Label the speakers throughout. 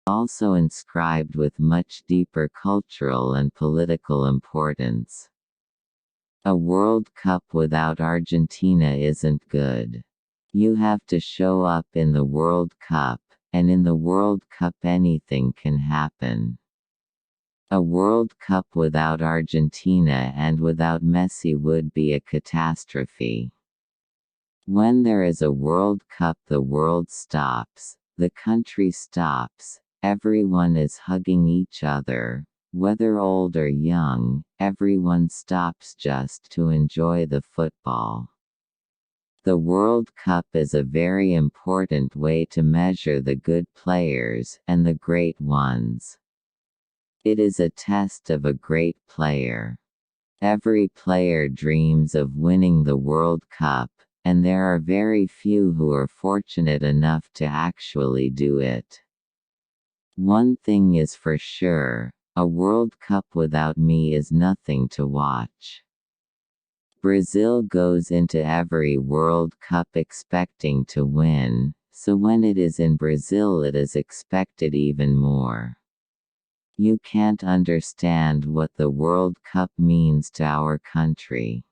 Speaker 1: also inscribed with much deeper cultural and political importance. A World Cup without Argentina isn't good. You have to show up in the World Cup, and in the World Cup anything can happen. A World Cup without Argentina and without Messi would be a catastrophe. When there is a World Cup, the world stops, the country stops, everyone is hugging each other, whether old or young, everyone stops just to enjoy the football. The World Cup is a very important way to measure the good players and the great ones. It is a test of a great player. Every player dreams of winning the World Cup, and there are very few who are fortunate enough to actually do it. One thing is for sure, a World Cup without me is nothing to watch. Brazil goes into every World Cup expecting to win, so when it is in Brazil it is expected even more. You can't understand what the World Cup means to our country.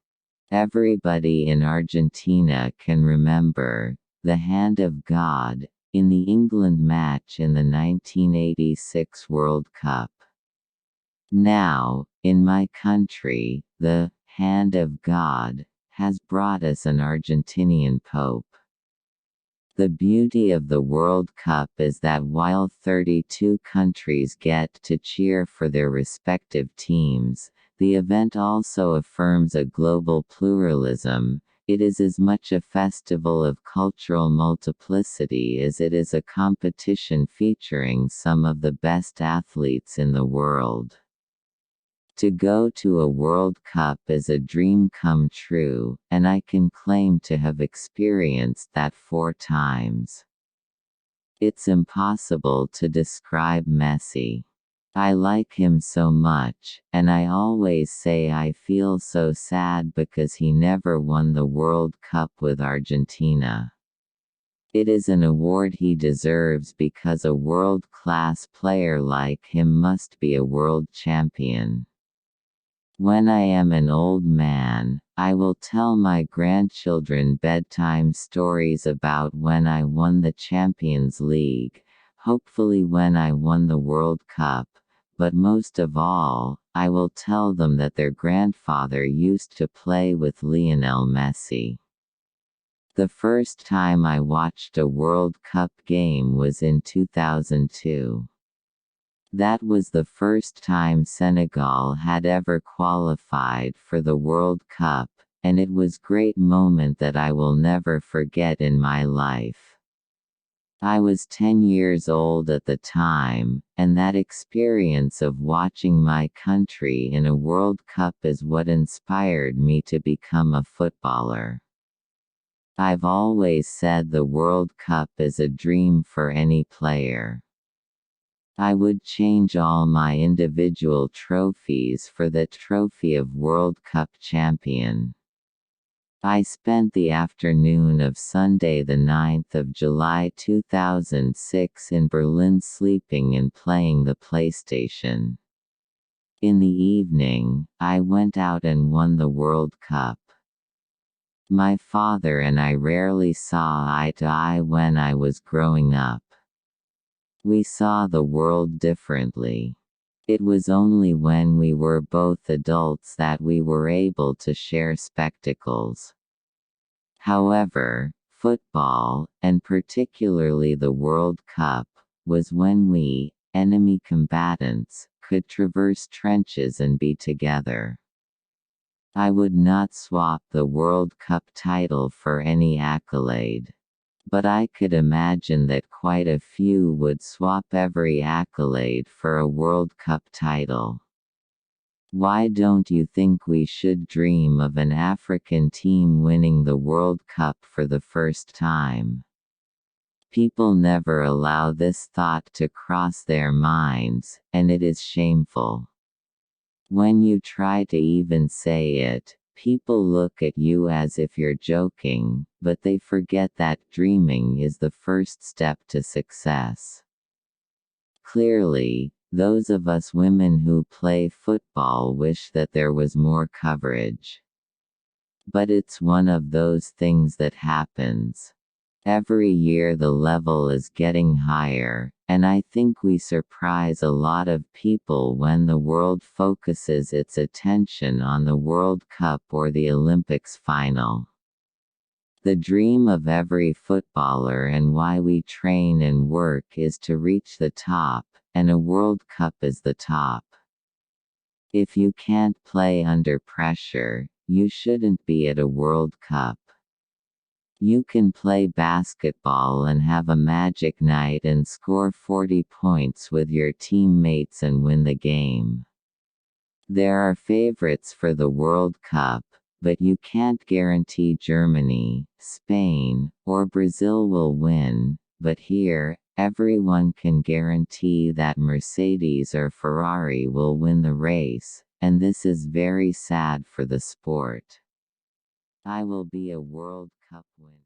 Speaker 1: Everybody in Argentina can remember the hand of God in the England match in the 1986 World Cup. Now, in my country, the hand of God has brought us an Argentinian Pope. The beauty of the World Cup is that while 32 countries get to cheer for their respective teams, the event also affirms a global pluralism. It is as much a festival of cultural multiplicity as it is a competition featuring some of the best athletes in the world. To go to a World Cup is a dream come true, and I can claim to have experienced that 4 times. It's impossible to describe Messi. I like him so much, and I always say I feel so sad because he never won the World Cup with Argentina. It is an award he deserves because a world-class player like him must be a world champion. When I am an old man, I will tell my grandchildren bedtime stories about when I won the Champions League, hopefully when I won the World Cup, but most of all, I will tell them that their grandfather used to play with Lionel Messi. The first time I watched a World Cup game was in 2002. That was the first time Senegal had ever qualified for the World Cup, and it was a great moment that I will never forget in my life. I was 10 years old at the time, and that experience of watching my country in a World Cup is what inspired me to become a footballer. I've always said the World Cup is a dream for any player. I would change all my individual trophies for the trophy of World Cup champion. I spent the afternoon of Sunday the 9th of July 2006 in Berlin sleeping and playing the PlayStation. In the evening, I went out and won the World Cup. My father and I rarely saw eye to eye when I was growing up. We saw the world differently. It was only when we were both adults that we were able to share spectacles. However, football, and particularly the World Cup, was when we, enemy combatants, could traverse trenches and be together. I would not swap the World Cup title for any accolade. But I could imagine that quite a few would swap every accolade for a World Cup title. Why don't you think we should dream of an African team winning the World Cup for the first time? People never allow this thought to cross their minds, and it is shameful. When you try to even say it, people look at you as if you're joking, but they forget that dreaming is the first step to success. Clearly, those of us women who play football wish that there was more coverage. But it's one of those things that happens. Every year the level is getting higher, and I think we surprise a lot of people when the world focuses its attention on the World Cup or the Olympics final. The dream of every footballer and why we train and work is to reach the top, and a World Cup is the top. If you can't play under pressure, you shouldn't be at a World Cup. You can play basketball and have a magic night and score 40 points with your teammates and win the game. There are favorites for the World Cup, but you can't guarantee Germany, Spain, or Brazil will win, but here, everyone can guarantee that Mercedes or Ferrari will win the race, and this is very sad for the sport. I will be a World Cup winner.